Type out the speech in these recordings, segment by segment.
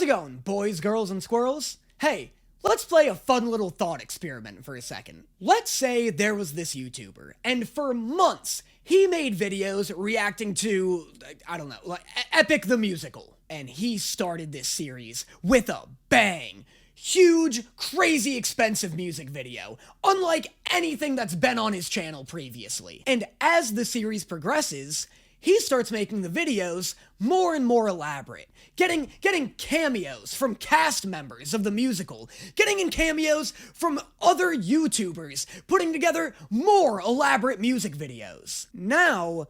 How's it going, boys, girls, and squirrels? Hey, let's play a fun little thought experiment for a second. Let's say there was this YouTuber, and for months, he made videos reacting to, I don't know, like Epic the Musical. And he started this series with a bang. Huge, crazy expensive music video, unlike anything that's been on his channel previously. And as the series progresses, he starts making the videos more and more elaborate, getting cameos from cast members of the musical, getting in cameos from other YouTubers, putting together more elaborate music videos. Now,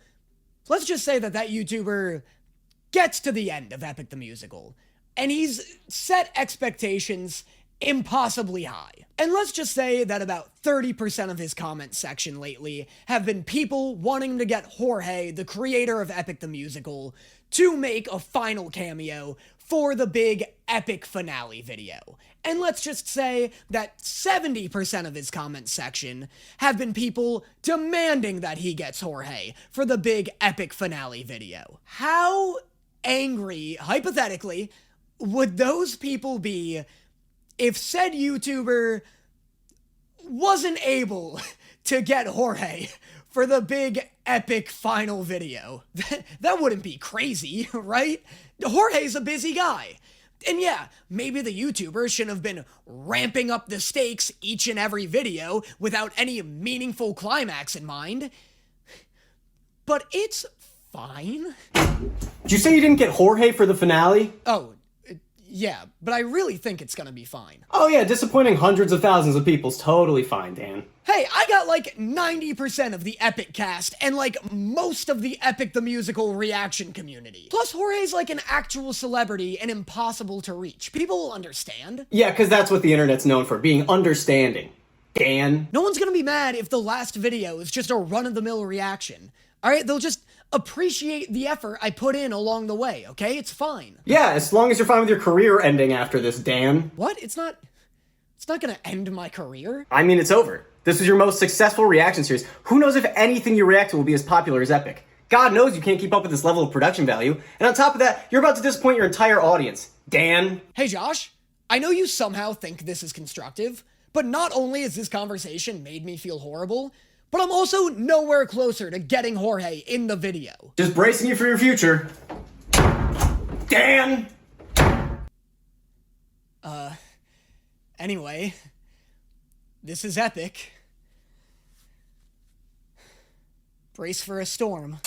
let's just say that YouTuber gets to the end of Epic the Musical, and he's set expectations impossibly high. And let's just say that about 30% of his comment section lately have been people wanting to get Jorge, the creator of Epic the Musical, to make a final cameo for the big epic finale video. And let's just say that 70% of his comment section have been people demanding that he gets Jorge for the big epic finale video. How angry, hypothetically, would those people be if said YouTuber wasn't able to get Jorge for the big epic final video? That wouldn't be crazy, right? Jorge's a busy guy. And yeah, maybe the YouTuber shouldn't have been ramping up the stakes each and every video without any meaningful climax in mind. But it's fine. Did you say you didn't get Jorge for the finale? Oh, yeah, but I really think it's gonna be fine. Oh yeah, disappointing hundreds of thousands of people's totally fine, Dan. Hey, I got like 90% of the Epic cast and like most of the Epic the Musical reaction community. Plus, Jorge's like an actual celebrity and impossible to reach. People will understand. Yeah, because that's what the internet's known for, being understanding. Dan. No one's gonna be mad if the last video is just a run-of-the-mill reaction. Alright, they'll just appreciate the effort I put in along the way, okay? It's fine. Yeah, as long as you're fine with your career ending after this, Dan. What? It's not gonna end my career. I mean, it's over. This was your most successful reaction series. Who knows if anything you react to will be as popular as Epic? God knows you can't keep up with this level of production value. And on top of that, you're about to disappoint your entire audience. Dan. Hey Josh, I know you somehow think this is constructive, but not only has this conversation made me feel horrible, but I'm also nowhere closer to getting Jorge in the video. Just bracing you for your future. Dan! Anyway, this is Epic. Brace for a storm.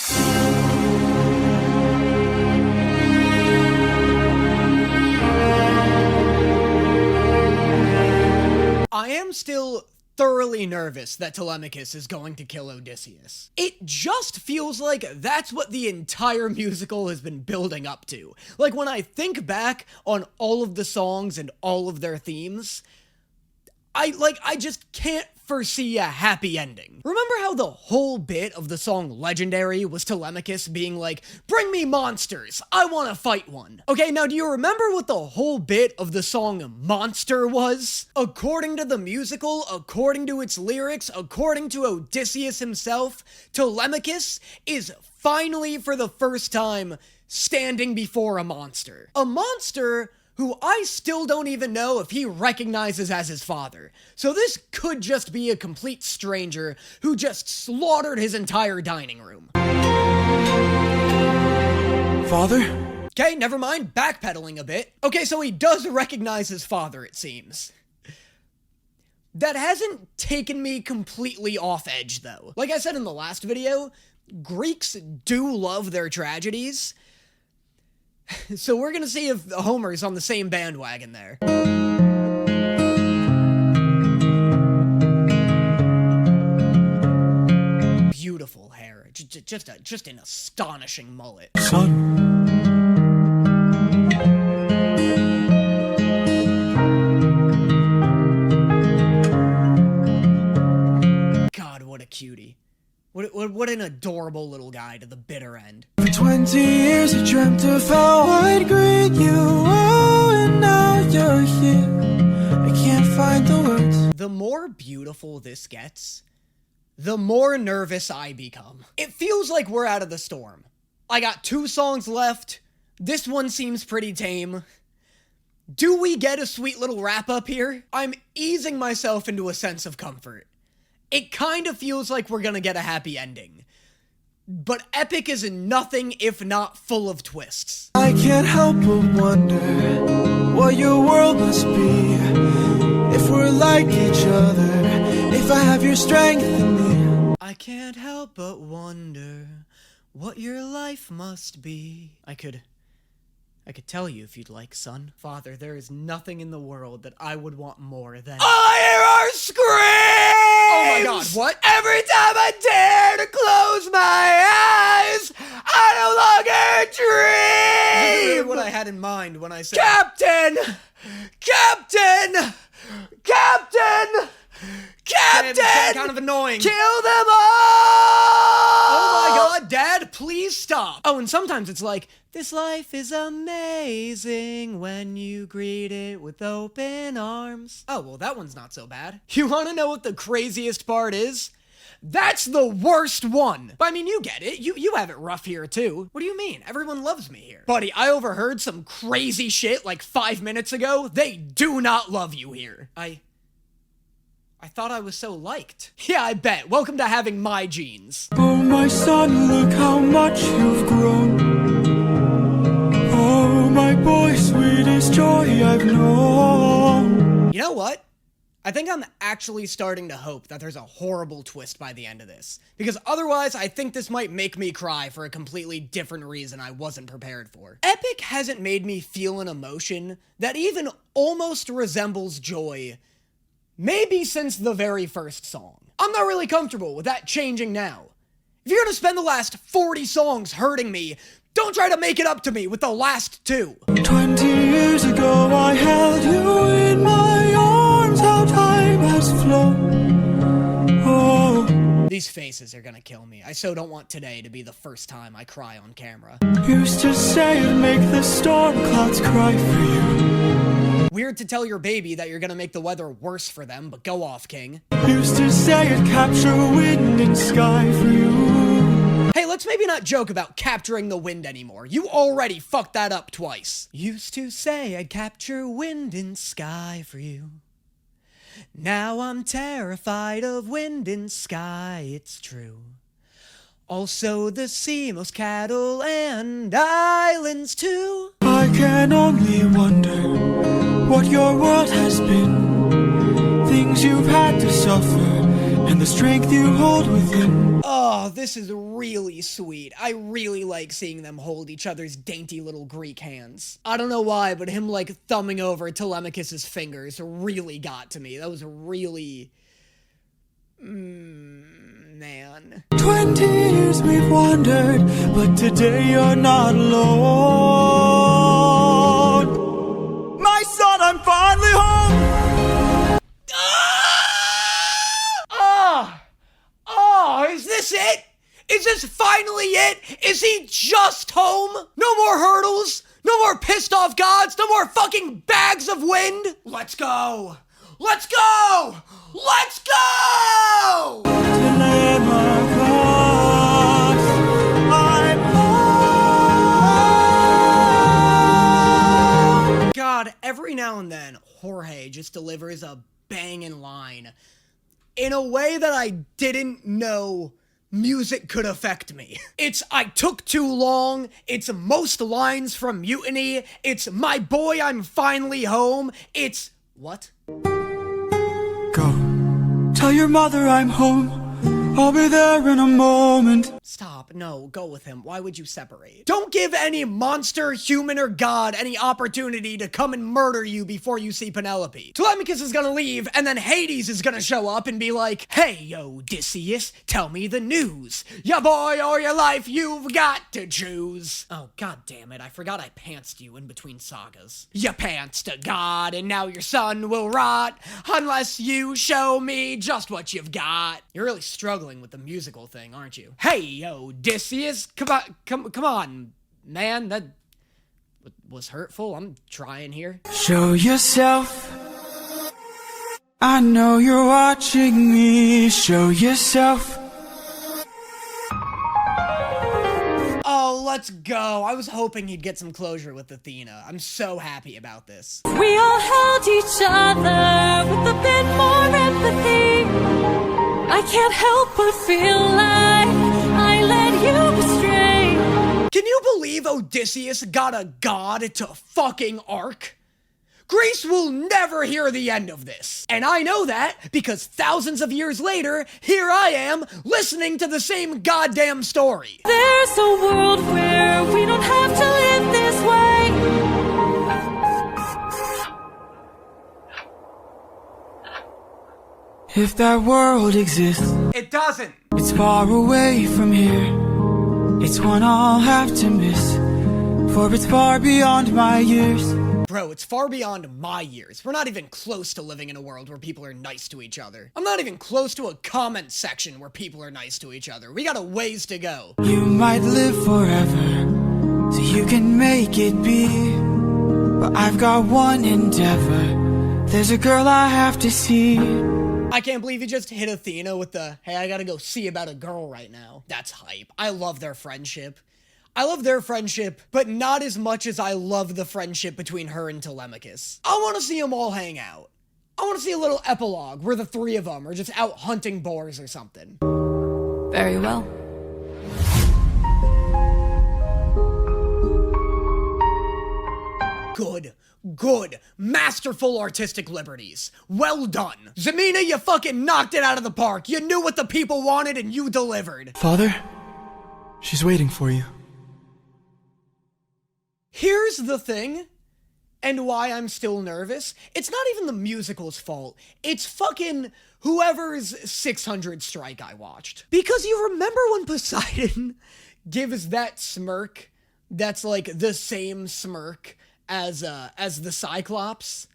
I am still thoroughly nervous that Telemachus is going to kill Odysseus. It just feels like that's what the entire musical has been building up to. Like, when I think back on all of the songs and all of their themes, I just can't foresee a happy ending. Remember how the whole bit of the song Legendary was Telemachus being like, "Bring me monsters, I want to fight one"? Okay, now do you remember what the whole bit of the song Monster was? According to the musical, according to its lyrics, according to Odysseus himself, Telemachus is finally, for the first time, standing before a monster. A monster who I still don't even know if he recognizes as his father. So this could just be a complete stranger who just slaughtered his entire dining room. Father? Okay, never mind, backpedaling a bit. Okay, so he does recognize his father, it seems. That hasn't taken me completely off edge, though. Like I said in the last video, Greeks do love their tragedies. So we're gonna see if Homer's on the same bandwagon there. Beautiful hair. Just an astonishing mullet. Son. God, what a cutie. What an adorable little guy to the bitter end. For 20 years I dreamt of how I'd greet you, oh, and now you're here. I can't find the words. The more beautiful this gets, the more nervous I become. It feels like we're out of the storm. I got 2 songs left. This one seems pretty tame. Do we get a sweet little wrap up here? I'm easing myself into a sense of comfort. It kind of feels like we're gonna get a happy ending. But Epic is nothing if not full of twists. I can't help but wonder what your world must be. If we're like each other, if I have your strength in me. I can't help but wonder what your life must be. I could tell you if you'd like, son. Father, there is nothing in the world that I would want more than— All I hear are screams! Oh my god, what? Every time I dare to close my eyes, I no longer dream! This is really what I had in mind when I said— Captain! Captain! Captain! Captain! Kind of annoying. Kill them all! Oh my god, Dad, please stop. Oh, and sometimes it's like, this life is amazing when you greet it with open arms. Oh, well, that one's not so bad. You wanna know what the craziest part is? That's the worst one. But I mean, you get it. You have it rough here too. What do you mean? Everyone loves me here. Buddy, I overheard some crazy shit like 5 minutes ago. They do not love you here. I thought I was so liked. Yeah, I bet. Welcome to having my genes. Oh, my son, look how much you've grown. Oh, my boy, sweetest joy I've known. You know what? I think I'm actually starting to hope that there's a horrible twist by the end of this. Because otherwise, I think this might make me cry for a completely different reason I wasn't prepared for. Epic hasn't made me feel an emotion that even almost resembles joy, maybe since the very first song. I'm not really comfortable with that changing now. If you're gonna spend the last 40 songs hurting me, don't try to make it up to me with the last 2. 20 years ago I held you in my arms, how time has flown. Oh, these faces are gonna kill me. I so don't want today to be the first time I cry on camera. used to say it'd make the storm clouds cry for you. Weird to tell your baby that you're gonna make the weather worse for them, but go off, King. Used to say it'd capture wind and sky for you. Hey, let's maybe not joke about capturing the wind anymore. You already fucked that up twice. Used to say I'd capture wind and sky for you. Now I'm terrified of wind and sky, it's true. Also the sea, most cattle, and islands too. I can only wonder what your world has been. Things you've had to suffer, and the strength you hold within. Oh, this is really sweet. I really like seeing them hold each other's dainty little Greek hands. I don't know why, but him like thumbing over Telemachus's fingers really got to me. That was really... man. 20 years we've wandered, but today you're not alone. My son, I'm finally home. Is this it? Is this finally it? Is he just home? No more hurdles? No more pissed off gods? No more fucking bags of wind? Let's go! Let's go! Let's go! God, every now and then, Jorge just delivers a banging line in a way that I didn't know music could affect me. It's I took too long, it's most lines from Mutiny, it's my boy I'm finally home, it's... what? Go, tell your mother I'm home. I'll be there in a moment. Stop, no, go with him. Why would you separate? Don't give any monster, human, or god any opportunity to come and murder you before you see Penelope. Telemachus is gonna leave, and then Hades is gonna show up and be like, hey, Odysseus, tell me the news. Ya boy or your life, you've got to choose. Oh, god damn it, I forgot I pantsed you in between sagas. You pantsed a god, and now your son will rot, unless you show me just what you've got. You're really struggling with the musical thing, aren't you? Hey, Odysseus, come on, man, that was hurtful. I'm trying here. Show yourself. I know you're watching me. Show yourself. Oh, let's go. I was hoping he'd get some closure with Athena. I'm so happy about this. We all held each other with a bit more empathy. I can't help but feel like I led you astray. Can you believe Odysseus got a god to fucking Ark? Greece will never hear the end of this. And I know that because thousands of years later, here I am listening to the same goddamn story. There's a world where we don't have to live this way. If that world exists, It doesn't. it's far away from here. It's one I'll have to miss, for it's far beyond my years. Bro, it's far beyond my years. We're not even close to living in a world where people are nice to each other. I'm not even close to a comment section where people are nice to each other. We got a ways to go. You might live forever, so you can make it be. But I've got one endeavor. There's a girl I have to see. I can't believe you just hit Athena with the, hey, I gotta go see about a girl right now. That's hype. I love their friendship. I love their friendship, but not as much as I love the friendship between her and Telemachus. I want to see them all hang out. I want to see a little epilogue where the three of them are just out hunting boars or something. Very well. Good. Masterful artistic liberties. Well done. Zemina, you fucking knocked it out of the park. You knew what the people wanted and you delivered. Father, she's waiting for you. Here's the thing, and why I'm still nervous. It's not even the musical's fault. It's fucking whoever's 600 strike I watched. Because you remember when Poseidon gives that smirk that's like the same smirk as the Cyclops?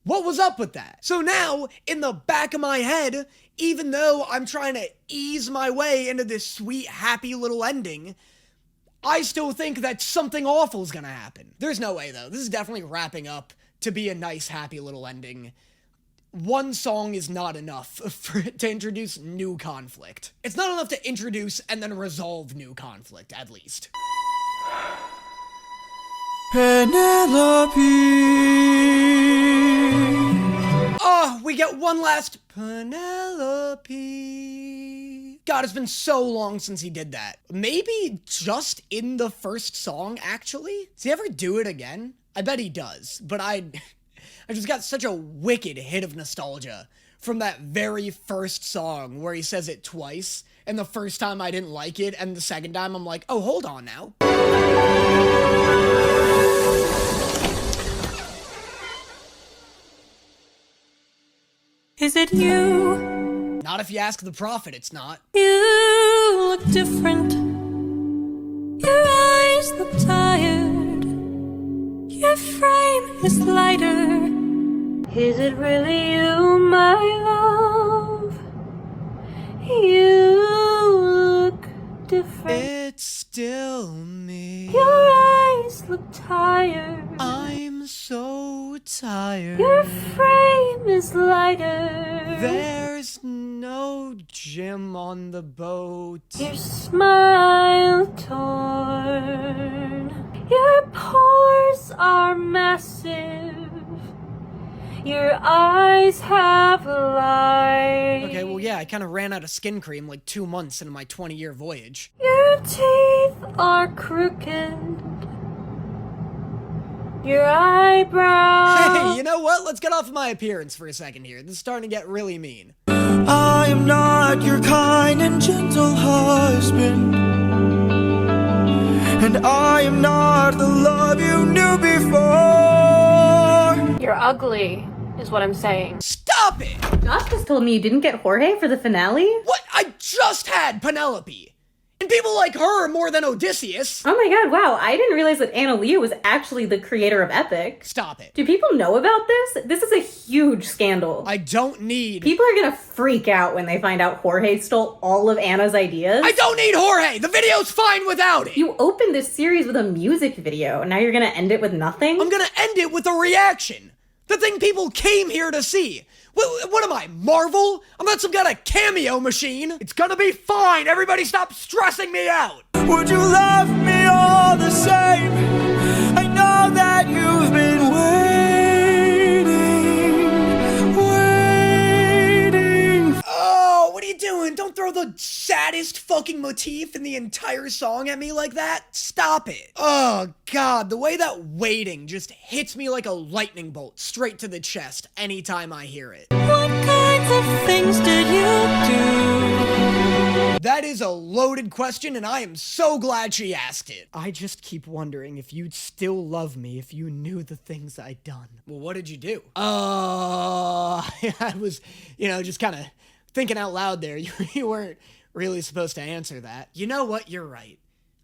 What was up with that? So now, in the back of my head, even though I'm trying to ease my way into this sweet, happy little ending, I still think that something awful is gonna happen. There's no way, though. This is definitely wrapping up to be a nice, happy little ending. One song is not enough to introduce new conflict. It's not enough to introduce and then resolve new conflict, at least. Penelope. Oh, we get one last Penelope. God, it's been so long since he did that. Maybe just in the first song, actually? Does he ever do it again? I bet he does, but I just got such a wicked hit of nostalgia from that very first song where he says it twice, and the first time I didn't like it, and the second time I'm like, oh, hold on now. Is it you? Not if you ask the prophet, it's not. You look different. Your eyes look tired. Your frame is lighter. Is it really you, my love? You look different. It's still me. Your eyes look tired. I'm so tired. Your frame is lighter. There's no gym on the boat. Your smile torn. Your pores are massive. Your eyes have light. Okay, well, yeah, I kind of ran out of skin cream like 2 months into my 20-year voyage. Your teeth are crooked. Your eyebrows. Hey, you know what? Let's get off of my appearance for a second here. This is starting to get really mean. I am not your kind and gentle husband, and I am not the love you knew before. You're ugly, is what I'm saying. Stop it! Josh just told me you didn't get Jorge for the finale? What? I just had Penelope! And people like her more than Odysseus! Oh my god, wow, I didn't realize that Anna Liu was actually the creator of Epic. Stop it. Do people know about this? This is a huge scandal. I don't need... People are gonna freak out when they find out Jorge stole all of Anna's ideas. I don't need Jorge! The video's fine without it! You opened this series with a music video, and now you're gonna end it with nothing? I'm gonna end it with a reaction! The thing people came here to see. What am I, Marvel? I'm not some kind of cameo machine. It's gonna be fine. Everybody stop stressing me out. Would you love me all the same? I know that you've been waiting. Oh, what are you doing? Don't throw the saddest fucking motif in the entire song at me like that. Stop it. Oh, God, the way that waiting just hits me like a lightning bolt straight to the chest anytime I hear it. What kinds of things did you do? That is a loaded question, and I am so glad she asked it. I just keep wondering if you'd still love me if you knew the things I'd done. Well, what did you do? I was, just kind of thinking out loud there. You weren't really supposed to answer that. You know what? You're right.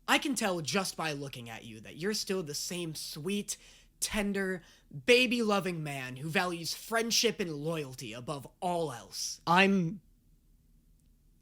I can tell just by looking at you that you're still the same sweet, tender, baby-loving man who values friendship and loyalty above all else. I'm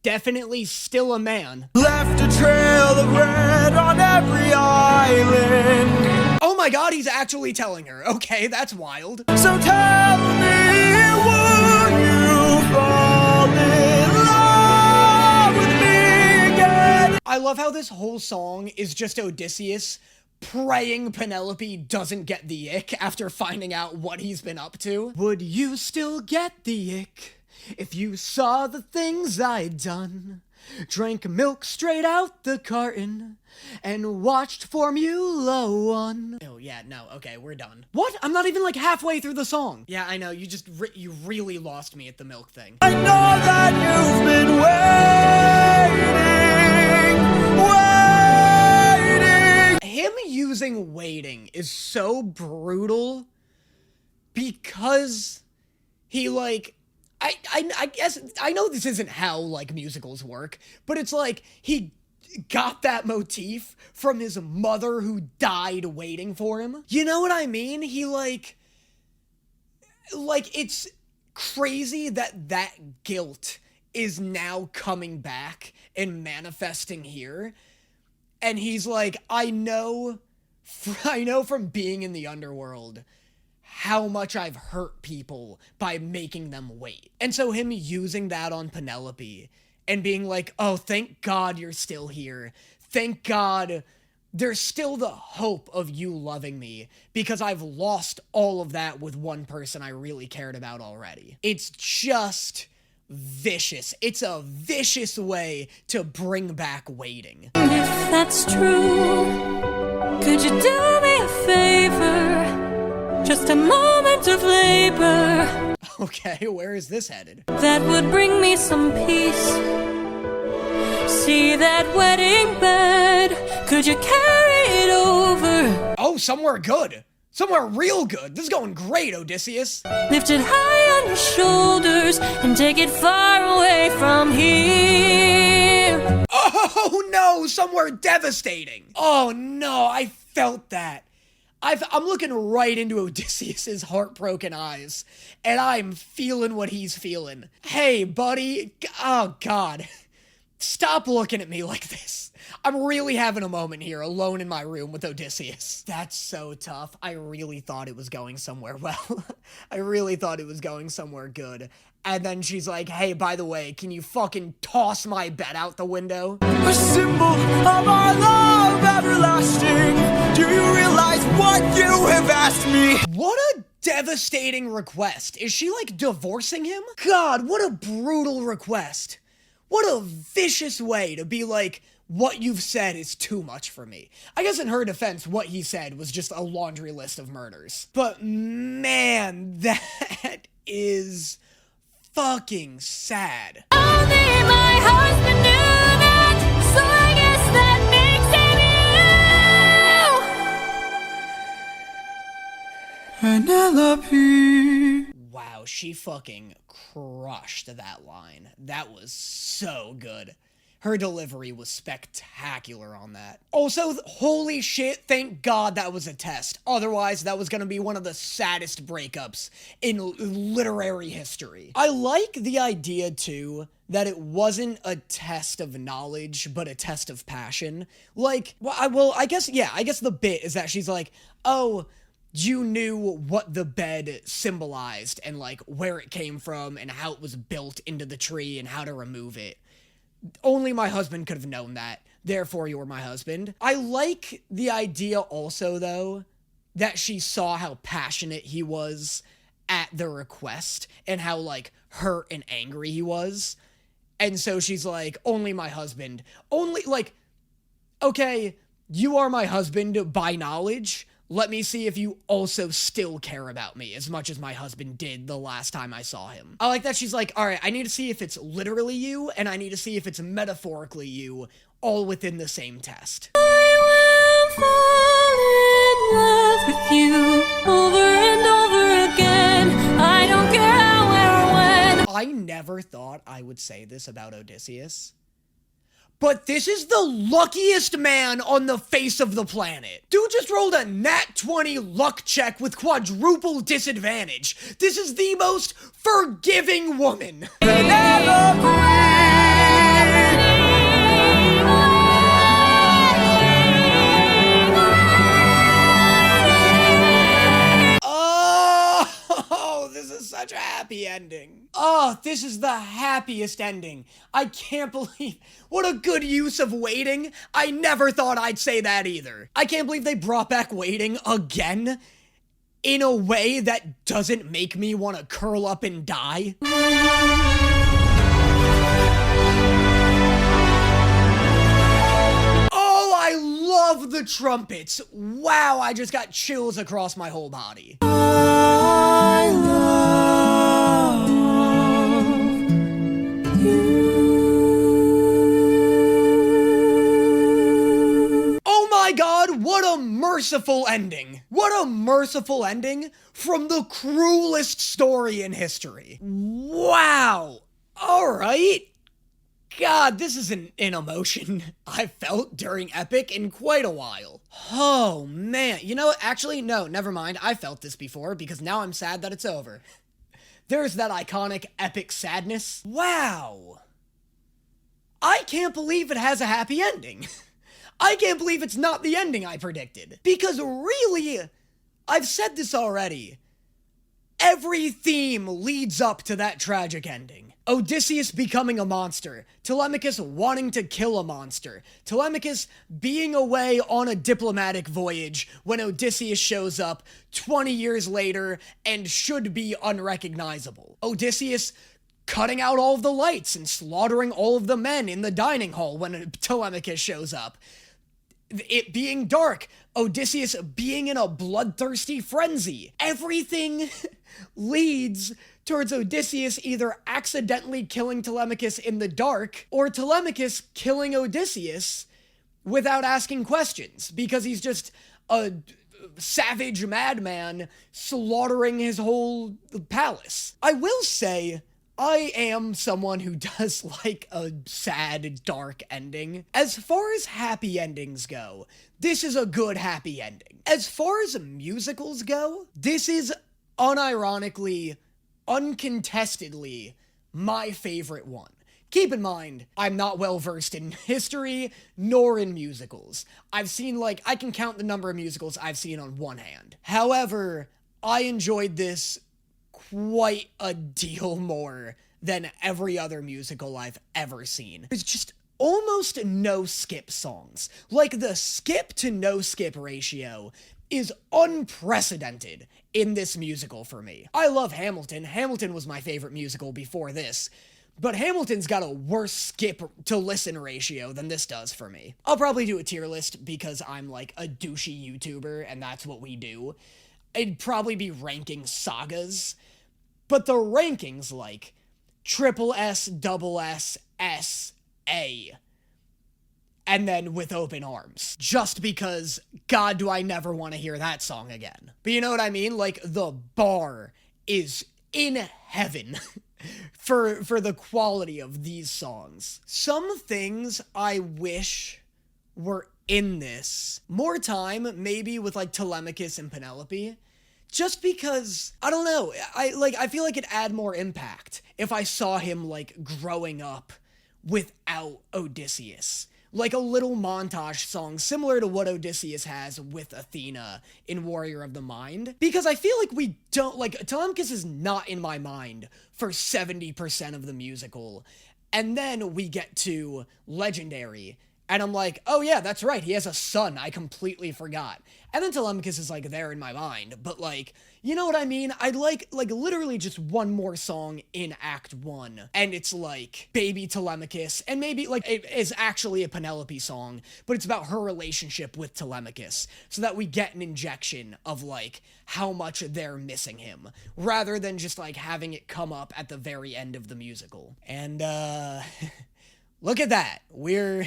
definitely still a man. Left a trail of red on every island. Oh my God, he's actually telling her. Okay, that's wild. So tell me, would you fall in love with me again? I love how this whole song is just Odysseus praying Penelope doesn't get the ick after finding out what he's been up to. Would you still get the ick if you saw the things I'd done? Drank milk straight out the carton and watched Formula One. Oh yeah, no, okay, we're done. What? I'm not even like halfway through the song. Yeah, I know, you really lost me at the milk thing. I know that you've been waiting. Him using waiting is so brutal because he I guess, I know this isn't how, musicals work, but it's like, he got that motif from his mother who died waiting for him. You know what I mean? He, it's crazy that guilt is now coming back and manifesting here, and he's like, I know from being in the underworld how much I've hurt people by making them wait. And so him using that on Penelope and being like, oh, thank God you're still here. Thank God there's still the hope of you loving me because I've lost all of that with one person I really cared about already. It's just vicious. It's a vicious way to bring back waiting. If that's true, could you do me a favor? Just a moment of labor. Okay, where is this headed? That would bring me some peace. See that wedding bed? Could you carry it over? Oh, somewhere good. Somewhere real good. This is going great, Odysseus. Lift it high on your shoulders and take it far away from here. Oh no, somewhere devastating. Oh no, I felt that. I'm looking right into Odysseus's heartbroken eyes, and I'm feeling what he's feeling. Hey, buddy. Oh, God. Stop looking at me like this. I'm really having a moment here, alone in my room with Odysseus. That's so tough. I really thought it was going somewhere well. I really thought it was going somewhere good. And then she's like, hey, by the way, can you fucking toss my bed out the window? A symbol of our love everlasting. Do you realize what you have asked me? What a devastating request. Is she, divorcing him? God, what a brutal request. What a vicious way to be like, what you've said is too much for me. I guess in her defense, what he said was just a laundry list of murders. But man, that is fucking sad. Only my husband knew that, so I guess that makes him you. Penelope. Wow, she fucking crushed that line. That was so good. Her delivery was spectacular on that. Also, holy shit, thank God that was a test. Otherwise, that was gonna be one of the saddest breakups in literary history. I like the idea, too, that it wasn't a test of knowledge, but a test of passion. I guess the bit is that she's like, oh, you knew what the bed symbolized and like where it came from and how it was built into the tree and how to remove it. Only my husband could have known that. Therefore, you're my husband. I like the idea also, though, that she saw how passionate he was at the request and how, like, hurt and angry he was. And so she's like, only my husband. Only, like, okay, you are my husband by knowledge. Let me see if you also still care about me as much as my husband did the last time I saw him. I like that she's like, all right, I need to see if it's literally you, and I need to see if it's metaphorically you, all within the same test. I will fall in love with you over and over again. I don't care where or when. I never thought I would say this about Odysseus, but this is the luckiest man on the face of the planet. Dude just rolled a nat 20 luck check with quadruple disadvantage. This is the most forgiving woman. Oh, this is such a happy ending. Oh, this is the happiest ending. I can't believe what a good use of waiting. I never thought I'd say that either. I can't believe they brought back waiting again in a way that doesn't make me want to curl up and die. Oh, I love the trumpets. Wow, I just got chills across my whole body. I love you. Oh my god, what a merciful ending. What a merciful ending from the cruelest story in history. Wow. All right. God, this is an emotion I've felt during Epic in quite a while. Oh, man. You know what? Actually, no, never mind. I felt this before because now I'm sad that it's over. There's that iconic Epic sadness. Wow. I can't believe it has a happy ending. I can't believe it's not the ending I predicted. Because really, I've said this already. Every theme leads up to that tragic ending. Odysseus becoming a monster, Telemachus wanting to kill a monster, Telemachus being away on a diplomatic voyage when Odysseus shows up 20 years later and should be unrecognizable. Odysseus cutting out all of the lights and slaughtering all of the men in the dining hall when Telemachus shows up. It being dark, Odysseus being in a bloodthirsty frenzy. Everything leads towards Odysseus either accidentally killing Telemachus in the dark, or Telemachus killing Odysseus without asking questions, because he's just a savage madman slaughtering his whole palace. I will say, I am someone who does like a sad, dark ending. As far as happy endings go, this is a good happy ending. As far as musicals go, this is unironically, uncontestedly, my favorite one. Keep in mind, I'm not well versed in history, nor in musicals. I can count the number of musicals I've seen on one hand. However, I enjoyed this quite a deal more than every other musical I've ever seen. There's just almost no skip songs. Like, the skip to no skip ratio is unprecedented in this musical for me. I love Hamilton. Hamilton was my favorite musical before this, but Hamilton's got a worse skip to listen ratio than this does for me. I'll probably do a tier list because I'm like a douchey YouTuber and that's what we do. It'd probably be ranking sagas, but the rankings like triple S, double S, S, A, and then With Open Arms, just because, God, do I never want to hear that song again. But you know what I mean? Like, the bar is in heaven for the quality of these songs. Some things I wish were in this. More time, maybe with, like, Telemachus and Penelope. Just because, I don't know, I feel like it'd add more impact if I saw him, like, growing up without Odysseus. like a little montage song similar to what Odysseus has with Athena in Warrior of the Mind, because I feel like we don't, like, Telemachus is not in my mind for 70% of the musical, and then we get to Legendary, and I'm like, oh yeah, that's right, he has a son, I completely forgot. And then Telemachus is, like, there in my mind, but, like, you know what I mean? I'd like, literally just one more song in Act 1, and it's, like, Baby Telemachus, and maybe, like, it is actually a Penelope song, but it's about her relationship with Telemachus, so that we get an injection of, like, how much they're missing him, rather than just, like, having it come up at the very end of the musical. And, look at that. We're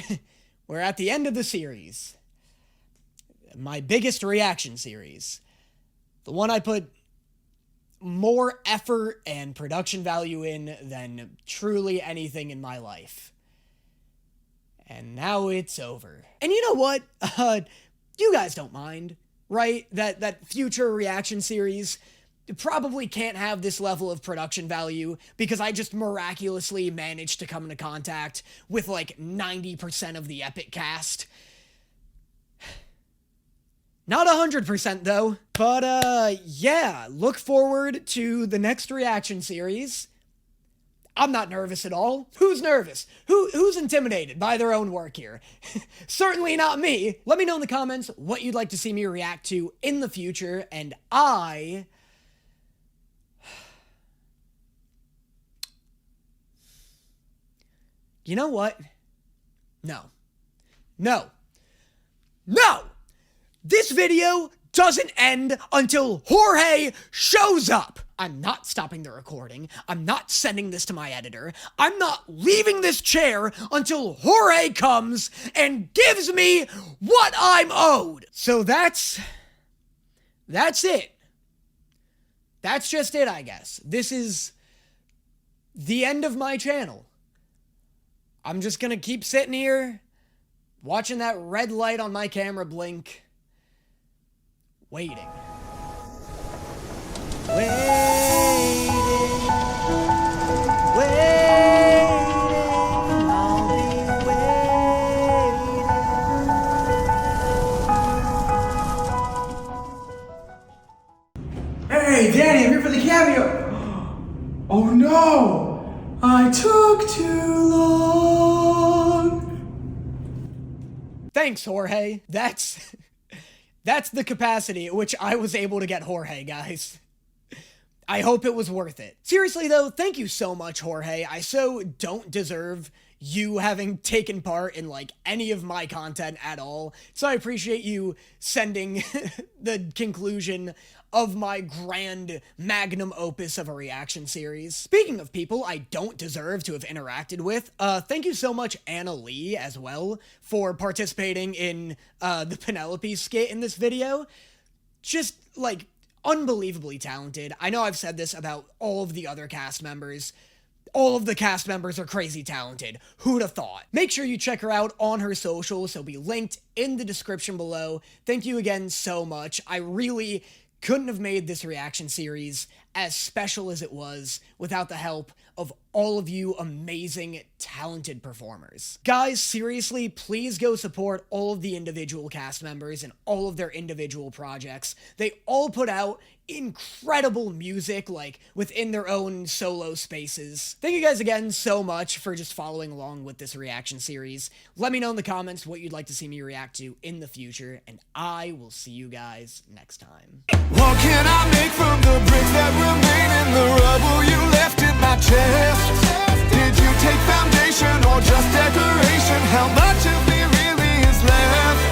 at the end of the series. My biggest reaction series. The one I put more effort and production value in than truly anything in my life. And now it's over. And you know what? You guys don't mind, right? That future reaction series probably can't have this level of production value because I just miraculously managed to come into contact with like 90% of the Epic cast. Not 100% though, but yeah, look forward to the next reaction series. I'm not nervous at all. Who's nervous? Who's intimidated by their own work here? Certainly not me. Let me know in the comments what you'd like to see me react to in the future, and you know what? No. This video doesn't end until Jorge shows up. I'm not stopping the recording. I'm not sending this to my editor. I'm not leaving this chair until Jorge comes and gives me what I'm owed. So that's it. That's just it, I guess. This is the end of my channel. I'm just gonna keep sitting here, watching that red light on my camera blink, waiting. Hey, Danny, I'm here for the cameo. Oh no, I took too long. Thanks, Jorge. That's the capacity at which I was able to get Jorge, guys. I hope it was worth it. Seriously though, thank you so much, Jorge. I so don't deserve you having taken part in like any of my content at all. So I appreciate you sending the conclusion of my grand magnum opus of a reaction series. Speaking of people I don't deserve to have interacted with, thank you so much Anna Lee as well for participating in the Penelope skit in this video. Just like unbelievably talented. I know I've said this about all of the other cast members. All of the cast members are crazy talented. Who'd have thought? Make sure you check her out on her socials. They'll be linked in the description below. Thank you again so much. I really couldn't have made this reaction series as special as it was without the help of all of you amazing, talented performers. Guys, seriously, please go support all of the individual cast members and all of their individual projects. They all put out incredible music, like, within their own solo spaces. Thank you guys again so much for just following along with this reaction series. Let me know in the comments what you'd like to see me react to in the future, and I will see you guys next time. What can I make from the bricks that remain in the rubble you left in my chest? Did you take foundation or just decoration? How much of me really is left?